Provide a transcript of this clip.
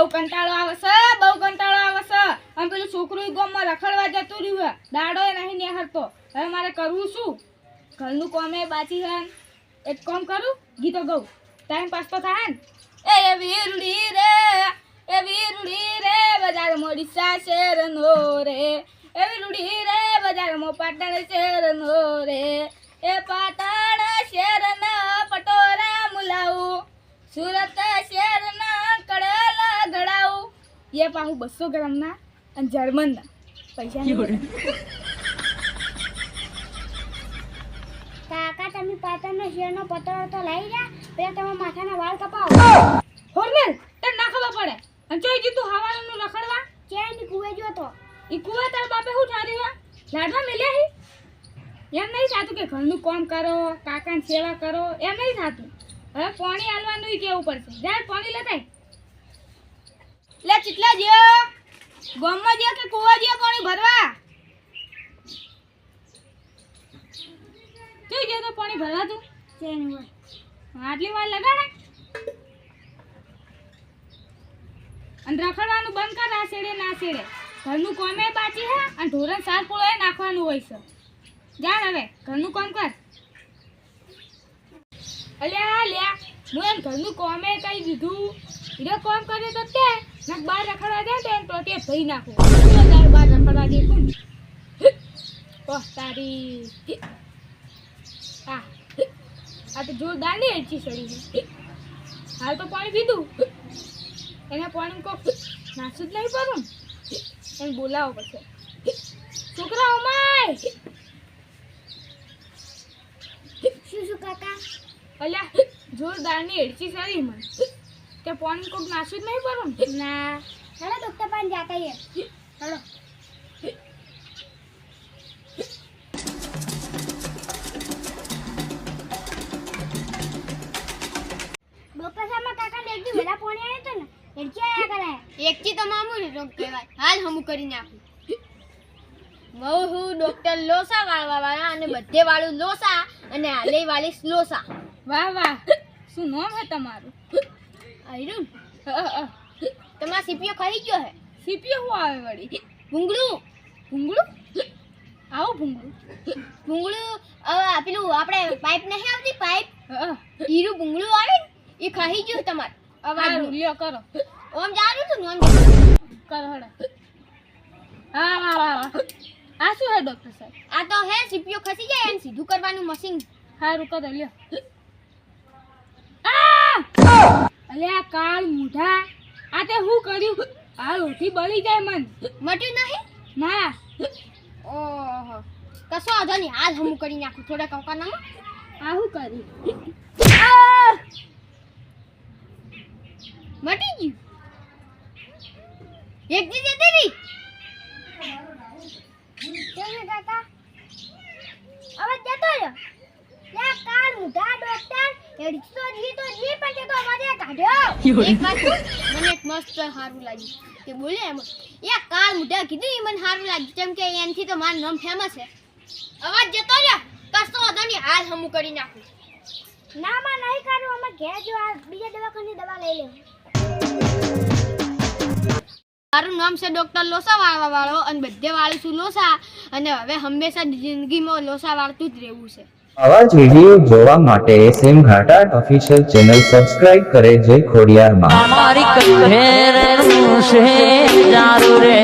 બહુ કંટાળો આવે છે અને પેલું છોકરું ગામમાં રખડવા જતું રહ્યું દાડો નહીં નિહાળતો હવે મારે કરવું શું ઘરનું કોમે બાચી હે એક કામ કરું ગીતો ગાઉં ટાઈમ પાસ તો થાય ને એ વીરડી રે બજારમાં ડીસા શેરનો રે એ વીરડી રે બજારમાં પાટણ શેરનો રે એ પાટણ શેરના પટોરા મુલાવું સુરત શેરના કડલા ઘડાવું એ પાહું 200 ગ્રામના અને જર્મનના પૈસા કાકા તમે પાટણનો શેરનો પટોળો તો લઈ જા પેલા તમે માથાના વાળ કપાવો હોરમેલ તને ના ખબર પડે અને જોઈ જીતું હવાલાનું રખડવા ચેની કુવે જો તો ઈ કુવા તાર બાપે હું ઠાર્યું લાડવા મેલ્યા હી એમ નહીં થાતું કે ઘરનું કામ કરો કાકાની સેવા કરો એમ નહીં થાતું હવે પાણી આલવાનું કેવું પડશે જા પાણી લેતા લે ચીટલા જ્યો ગામમાં જ્યો કે કુવા જ્યો પાણી ભરવા જોઈ જ્યો તો પાણી ભરવા તું ચેની હોય આટલી વાર લગાડે અને રખડવાનું બંધ કર ના છેડે ઘરનું કોમે બાકી હે અને ઢોરણ સાર પોળોએ નાખવાનું હોય છે જા હવે ઘરનું કામ કર અલ્યા લ્યા હું એમ ઘરનું કોમે કઈ દીધું હીરો કામ કરે તો તે નક બહાર રખડવા જાય તો તે ભઈ નાખું બહાર રખડવા દે કોણ ઓહ તારી આ તો જોરદાર ની હેચી સડી છે હાલ તો પાણી પીધું એને પાણી કોક નાસું જ નહીં પડું એને બોલાવો પછી છોકરા ઉમાય શું કાકા અલ્યા જોરદારની હેડચી સરી મને તે પાણી કોક નાસું જ નહીં પડું ના હેલો ડોક્ટર પાન જાતા હે હેલો ડોક્ટર સાહેબ કાકા ને એકદી વેલા પોણી આવ્યો તો ને હેડચી આયા કરે એકથી તો મામૂલી રોગ કહેવાય હાલ હમું કરી નાખું હું ડોક્ટર લોસા વાળવા અને બધે વાળું લોસા અને હાલે વાળી સ્લોસા વાહ વાહ શું નામ હે તમારું આયરું તમારા સીપીઓ ખાઈ ગયો હે સીપીઓ હું આવે વળી ભૂંગળું આવું ભૂંગળું પેલું આપણે પાઇપ નહીં આવતી પાઇપ હીરું ભૂંગળું આવે ને એ ખાઈ ગયું તમારે અવાજ લ્યો કરો ઓમ જાણું તું ઓમ કરો હડો હા આ શું હે ડોક્ટર સાહેબ આ તો હે સીપીઓ ખસી જાય એને સીધું કરવાનું મશીન હારું કરો લ્યો અલ્યા કાળ મૂઢા આ તે હું કર્યું આ રોટી બળી જાય મન મટ્યું નહીં ના ઓહો કશો વાંધો નહીં હાલ હમું કરી નાખું થોડા કવકાનામાં આ હું કર્યું મટી ગયું એક દી જતી રહી કેમ કાકા હવે જતો રહ્યો લે કાળ મુઢા ડોક્ટર હેડચી તો જી પણ તે તો અવાજે કાઢ્યો એક વાત કહું, મને એક મસ્ત સારું લાગ્યું તે બોલે એમ એ કાળ મુઢા કીધું એ મને સારું લાગ્યું કેમ કે એનથી તો મારું નામ ફેમસ છે અવાજ જતો રહ્યો કશો વાંધો નહીં હાલ હમું કરી નાખું ના માં નહીં કરું અમે ઘેર જો આ બીજા દવાખાની દવા લઈ લેવું મારું નામ છે ડોક્ટર લોસા વાળવા વાળો અને બધે વાળું છું લોસા અને હવે હંમેશા જિંદગીમાં લોસા વાળતું જ રહેવું છે આવા જ વિડીયો જોવા માટે એસએમ ઘાટા ઓફિશિયલ ચેનલ સબસ્ક્રાઇબ કરે જય ખોડિયાર માં અમારી કહેર છે જારું રે